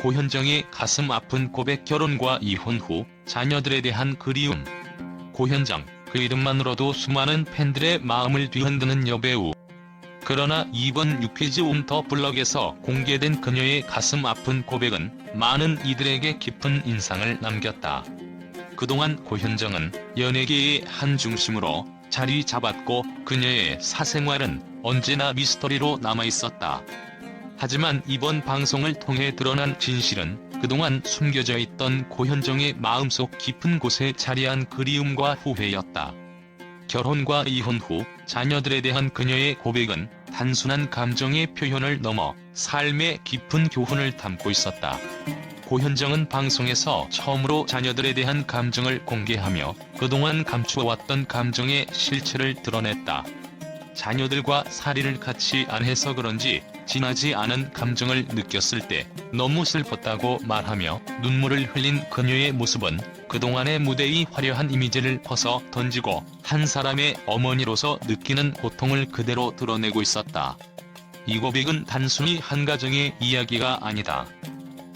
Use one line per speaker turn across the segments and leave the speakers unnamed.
고현정의 가슴 아픈 고백. 결혼과 이혼 후 자녀들에 대한 그리움. 고현정, 그 이름만으로도 수많은 팬들의 마음을 뒤흔드는 여배우. 그러나 이번 유퀴즈 온 더 블럭에서 공개된 그녀의 가슴 아픈 고백은 많은 이들에게 깊은 인상을 남겼다. 그동안 고현정은 연예계의 한 중심으로 자리 잡았고 그녀의 사생활은 언제나 미스터리로 남아있었다. 하지만 이번 방송을 통해 드러난 진실은 그동안 숨겨져 있던 고현정의 마음속 깊은 곳에 자리한 그리움과 후회였다. 결혼과 이혼 후 자녀들에 대한 그녀의 고백은 단순한 감정의 표현을 넘어 삶의 깊은 교훈을 담고 있었다. 고현정은 방송에서 처음으로 자녀들에 대한 감정을 공개하며 그동안 감추어왔던 감정의 실체를 드러냈다. 자녀들과 살이를 같이 안 해서 그런지 진하지 않은 감정을 느꼈을 때 너무 슬펐다고 말하며 눈물을 흘린 그녀의 모습은 그동안의 무대의 화려한 이미지를 벗어 던지고 한 사람의 어머니로서 느끼는 고통을 그대로 드러내고 있었다. 이 고백은 단순히 한 가정의 이야기가 아니다.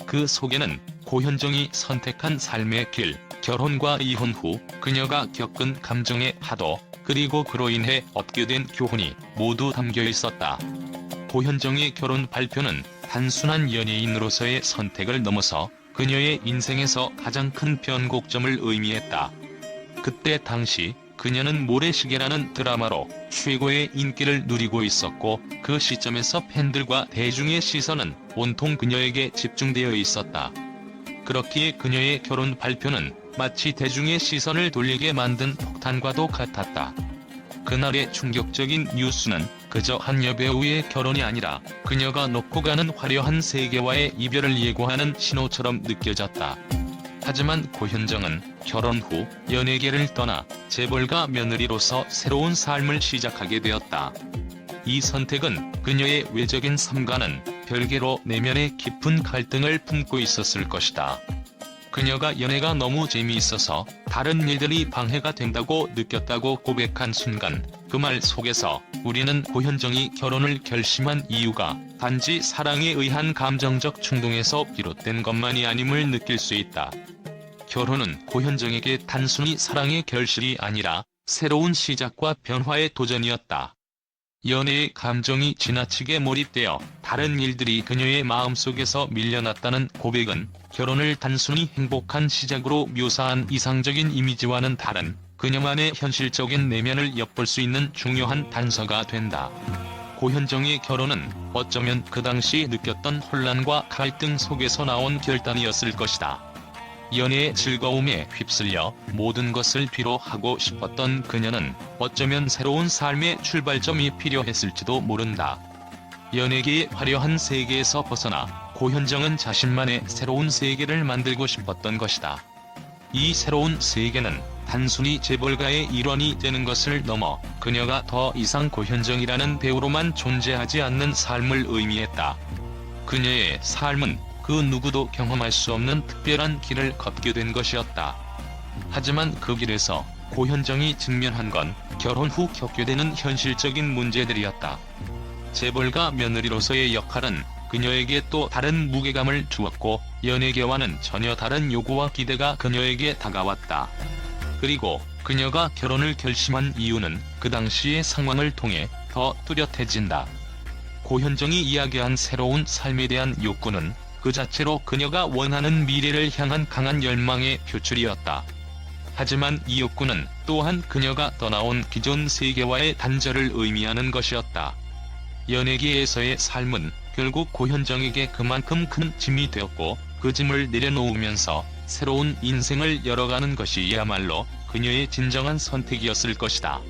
그 속에는 고현정이 선택한 삶의 길, 결혼과 이혼 후 그녀가 겪은 감정의 파도, 그리고 그로 인해 얻게 된 교훈이 모두 담겨 있었다. 고현정의 결혼 발표는 단순한 연예인으로서의 선택을 넘어서 그녀의 인생에서 가장 큰 변곡점을 의미했다. 그때 당시 그녀는 모래시계라는 드라마로 최고의 인기를 누리고 있었고 그 시점에서 팬들과 대중의 시선은 온통 그녀에게 집중되어 있었다. 그렇기에 그녀의 결혼 발표는 마치 대중의 시선을 돌리게 만든 폭탄과도 같았다. 그날의 충격적인 뉴스는 그저 한 여배우의 결혼이 아니라 그녀가 놓고 가는 화려한 세계와의 이별을 예고하는 신호처럼 느껴졌다. 하지만 고현정은 결혼 후 연예계를 떠나 재벌가 며느리로서 새로운 삶을 시작하게 되었다. 이 선택은 그녀의 외적인 삶과는 별개로 내면의 깊은 갈등을 품고 있었을 것이다. 그녀가 연애가 너무 재미있어서 다른 일들이 방해가 된다고 느꼈다고 고백한 순간 그 말 속에서 우리는 고현정이 결혼을 결심한 이유가 단지 사랑에 의한 감정적 충동에서 비롯된 것만이 아님을 느낄 수 있다. 결혼은 고현정에게 단순히 사랑의 결실이 아니라 새로운 시작과 변화의 도전이었다. 연애의 감정이 지나치게 몰입되어 다른 일들이 그녀의 마음속에서 밀려났다는 고백은 결혼을 단순히 행복한 시작으로 묘사한 이상적인 이미지와는 다른 그녀만의 현실적인 내면을 엿볼 수 있는 중요한 단서가 된다. 고현정의 결혼은 어쩌면 그 당시 느꼈던 혼란과 갈등 속에서 나온 결단이었을 것이다. 연애의 즐거움에 휩쓸려 모든 것을 뒤로하고 싶었던 그녀는 어쩌면 새로운 삶의 출발점이 필요했을지도 모른다. 연예계의 화려한 세계에서 벗어나 고현정은 자신만의 새로운 세계를 만들고 싶었던 것이다. 이 새로운 세계는 단순히 재벌가의 일원이 되는 것을 넘어 그녀가 더 이상 고현정이라는 배우로만 존재하지 않는 삶을 의미했다. 그녀의 삶은 그 누구도 경험할 수 없는 특별한 길을 걷게 된 것이었다. 하지만 그 길에서 고현정이 직면한 건 결혼 후 겪게 되는 현실적인 문제들이었다. 재벌가 며느리로서의 역할은 그녀에게 또 다른 무게감을 주었고 연예계와는 전혀 다른 요구와 기대가 그녀에게 다가왔다. 그리고 그녀가 결혼을 결심한 이유는 그 당시의 상황을 통해 더 뚜렷해진다. 고현정이 이야기한 새로운 삶에 대한 욕구는 그 자체로 그녀가 원하는 미래를 향한 강한 열망의 표출이었다. 하지만 이 욕구는 또한 그녀가 떠나온 기존 세계와의 단절을 의미하는 것이었다. 연예계에서의 삶은 결국 고현정에게 그만큼 큰 짐이 되었고 그 짐을 내려놓으면서 새로운 인생을 열어가는 것이야말로 그녀의 진정한 선택이었을 것이다.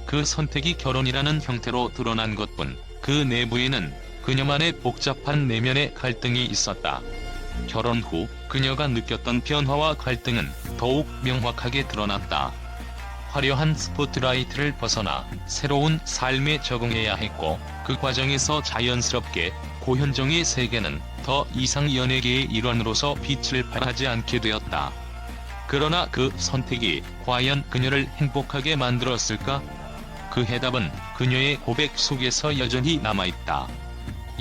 그 선택이 결혼이라는 형태로 드러난 것뿐 그 내부에는 그녀만의 복잡한 내면의 갈등이 있었다. 결혼 후 그녀가 느꼈던 변화와 갈등은 더욱 명확하게 드러났다. 화려한 스포트라이트를 벗어나 새로운 삶에 적응해야 했고 그 과정에서 자연스럽게 고현정의 세계는 더 이상 연예계의 일원으로서 빛을 발하지 않게 되었다. 그러나 그 선택이 과연 그녀를 행복하게 만들었을까? 그 해답은 그녀의 고백 속에서 여전히 남아있다.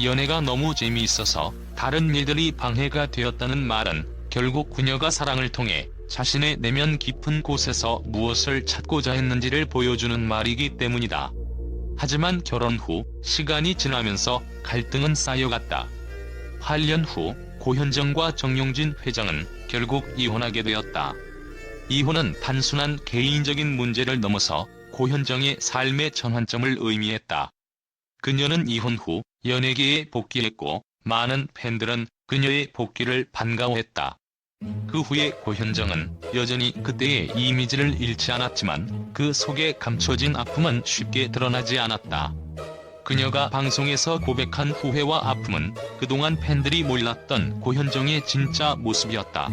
연애가 너무 재미있어서 다른 일들이 방해가 되었다는 말은 결국 그녀가 사랑을 통해 자신의 내면 깊은 곳에서 무엇을 찾고자 했는지를 보여주는 말이기 때문이다. 하지만 결혼 후 시간이 지나면서 갈등은 쌓여갔다. 8년 후 고현정과 정용진 회장은 결국 이혼하게 되었다. 이혼은 단순한 개인적인 문제를 넘어서 고현정의 삶의 전환점을 의미했다. 그녀는 이혼 후 연예계에 복귀했고 많은 팬들은 그녀의 복귀를 반가워했다. 그 후에 고현정은 여전히 그때의 이미지를 잃지 않았지만 그 속에 감춰진 아픔은 쉽게 드러나지 않았다. 그녀가 방송에서 고백한 후회와 아픔은 그동안 팬들이 몰랐던 고현정의 진짜 모습이었다.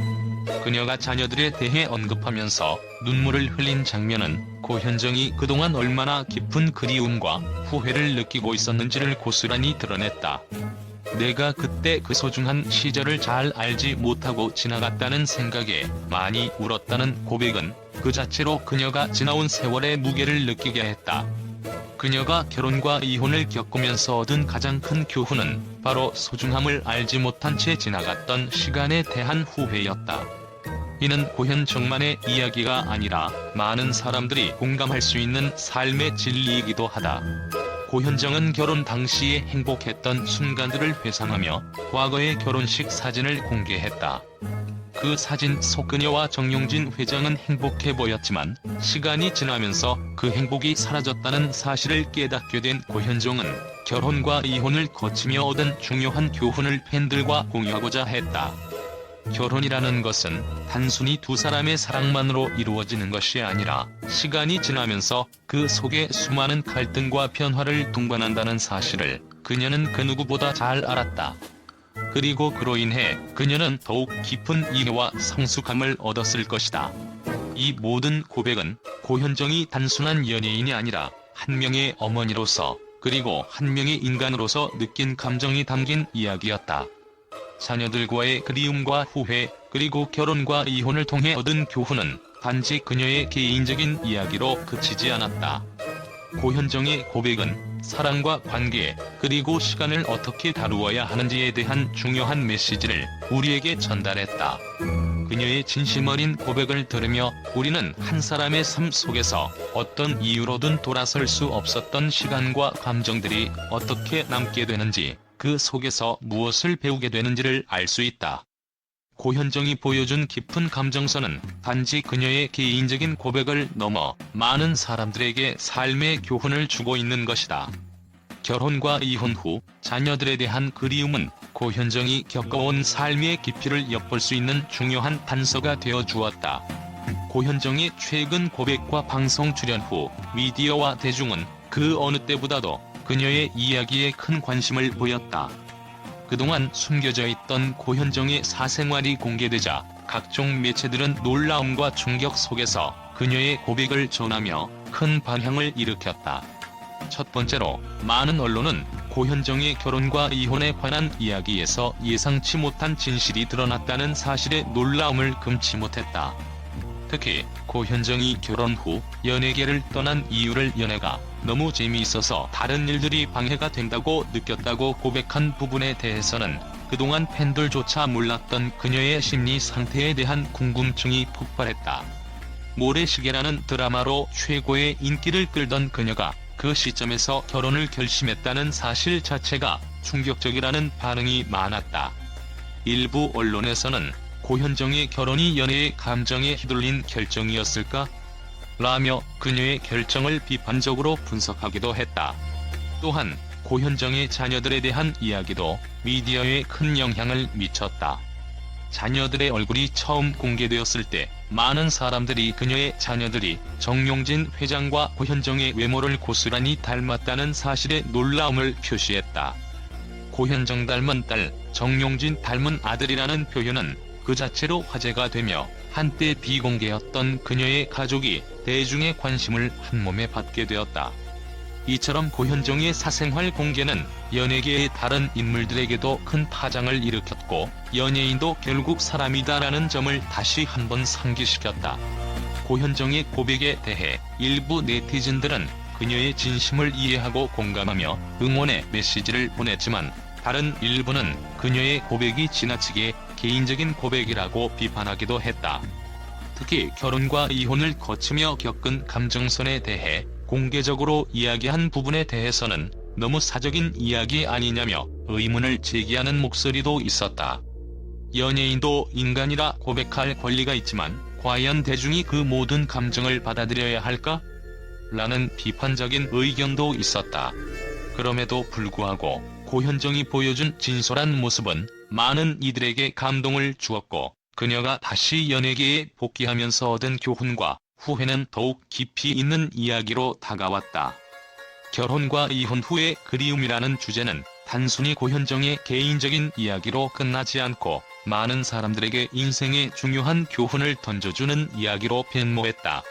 그녀가 자녀들에 대해 언급하면서 눈물을 흘린 장면은 고현정이 그동안 얼마나 깊은 그리움과 후회를 느끼고 있었는지를 고스란히 드러냈다. 내가 그때 그 소중한 시절을 잘 알지 못하고 지나갔다는 생각에 많이 울었다는 고백은 그 자체로 그녀가 지나온 세월의 무게를 느끼게 했다. 그녀가 결혼과 이혼을 겪으면서 얻은 가장 큰 교훈은 바로 소중함을 알지 못한 채 지나갔던 시간에 대한 후회였다. 이는 고현정만의 이야기가 아니라 많은 사람들이 공감할 수 있는 삶의 진리이기도 하다. 고현정은 결혼 당시에 행복했던 순간들을 회상하며 과거의 결혼식 사진을 공개했다. 그 사진 속 그녀와 정용진 회장은 행복해 보였지만 시간이 지나면서 그 행복이 사라졌다는 사실을 깨닫게 된 고현정은 결혼과 이혼을 거치며 얻은 중요한 교훈을 팬들과 공유하고자 했다. 결혼이라는 것은 단순히 두 사람의 사랑만으로 이루어지는 것이 아니라 시간이 지나면서 그 속에 수많은 갈등과 변화를 동반한다는 사실을 그녀는 그 누구보다 잘 알았다. 그리고 그로 인해 그녀는 더욱 깊은 이해와 성숙함을 얻었을 것이다. 이 모든 고백은 고현정이 단순한 연예인이 아니라 한 명의 어머니로서 그리고 한 명의 인간으로서 느낀 감정이 담긴 이야기였다. 자녀들과의 그리움과 후회, 그리고 결혼과 이혼을 통해 얻은 교훈은 단지 그녀의 개인적인 이야기로 그치지 않았다. 고현정의 고백은 사랑과 관계, 그리고 시간을 어떻게 다루어야 하는지에 대한 중요한 메시지를 우리에게 전달했다. 그녀의 진심 어린 고백을 들으며 우리는 한 사람의 삶 속에서 어떤 이유로든 돌아설 수 없었던 시간과 감정들이 어떻게 남게 되는지, 그 속에서 무엇을 배우게 되는지를 알 수 있다. 고현정이 보여준 깊은 감정선은 단지 그녀의 개인적인 고백을 넘어 많은 사람들에게 삶의 교훈을 주고 있는 것이다. 결혼과 이혼 후 자녀들에 대한 그리움은 고현정이 겪어온 삶의 깊이를 엿볼 수 있는 중요한 단서가 되어 주었다. 고현정의 최근 고백과 방송 출연 후 미디어와 대중은 그 어느 때보다도 그녀의 이야기에 큰 관심을 보였다. 그동안 숨겨져 있던 고현정의 사생활이 공개되자 각종 매체들은 놀라움과 충격 속에서 그녀의 고백을 전하며 큰 반향을 일으켰다. 첫 번째로 많은 언론은 고현정의 결혼과 이혼에 관한 이야기에서 예상치 못한 진실이 드러났다는 사실에 놀라움을 금치 못했다. 특히 고현정이 결혼 후 연예계를 떠난 이유를 연애가 너무 재미있어서 다른 일들이 방해가 된다고 느꼈다고 고백한 부분에 대해서는 그동안 팬들조차 몰랐던 그녀의 심리 상태에 대한 궁금증이 폭발했다. 모래시계라는 드라마로 최고의 인기를 끌던 그녀가 그 시점에서 결혼을 결심했다는 사실 자체가 충격적이라는 반응이 많았다. 일부 언론에서는 고현정의 결혼이 연예의 감정에 휘둘린 결정이었을까? 라며 그녀의 결정을 비판적으로 분석하기도 했다. 또한 고현정의 자녀들에 대한 이야기도 미디어에 큰 영향을 미쳤다. 자녀들의 얼굴이 처음 공개되었을 때 많은 사람들이 그녀의 자녀들이 정용진 회장과 고현정의 외모를 고스란히 닮았다는 사실에 놀라움을 표시했다. 고현정 닮은 딸, 정용진 닮은 아들이라는 표현은 그 자체로 화제가 되며 한때 비공개였던 그녀의 가족이 대중의 관심을 한몸에 받게 되었다. 이처럼 고현정의 사생활 공개는 연예계의 다른 인물들에게도 큰 파장을 일으켰고 연예인도 결국 사람이다라는 점을 다시 한번 상기시켰다. 고현정의 고백에 대해 일부 네티즌들은 그녀의 진심을 이해하고 공감하며 응원의 메시지를 보냈지만 다른 일부는 그녀의 고백이 지나치게 개인적인 고백이라고 비판하기도 했다. 특히 결혼과 이혼을 거치며 겪은 감정선에 대해 공개적으로 이야기한 부분에 대해서는 너무 사적인 이야기 아니냐며 의문을 제기하는 목소리도 있었다. 연예인도 인간이라 고백할 권리가 있지만 과연 대중이 그 모든 감정을 받아들여야 할까? 라는 비판적인 의견도 있었다. 그럼에도 불구하고 고현정이 보여준 진솔한 모습은 많은 이들에게 감동을 주었고, 그녀가 다시 연예계에 복귀하면서 얻은 교훈과 후회는 더욱 깊이 있는 이야기로 다가왔다. 결혼과 이혼 후의 그리움이라는 주제는 단순히 고현정의 개인적인 이야기로 끝나지 않고 많은 사람들에게 인생의 중요한 교훈을 던져주는 이야기로 변모했다.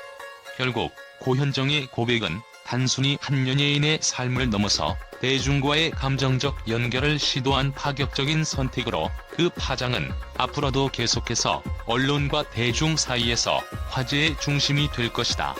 결국 고현정의 고백은 단순히 한 연예인의 삶을 넘어서 대중과의 감정적 연결을 시도한 파격적인 선택으로, 그 파장은 앞으로도 계속해서 언론과 대중 사이에서 화제의 중심이 될 것이다.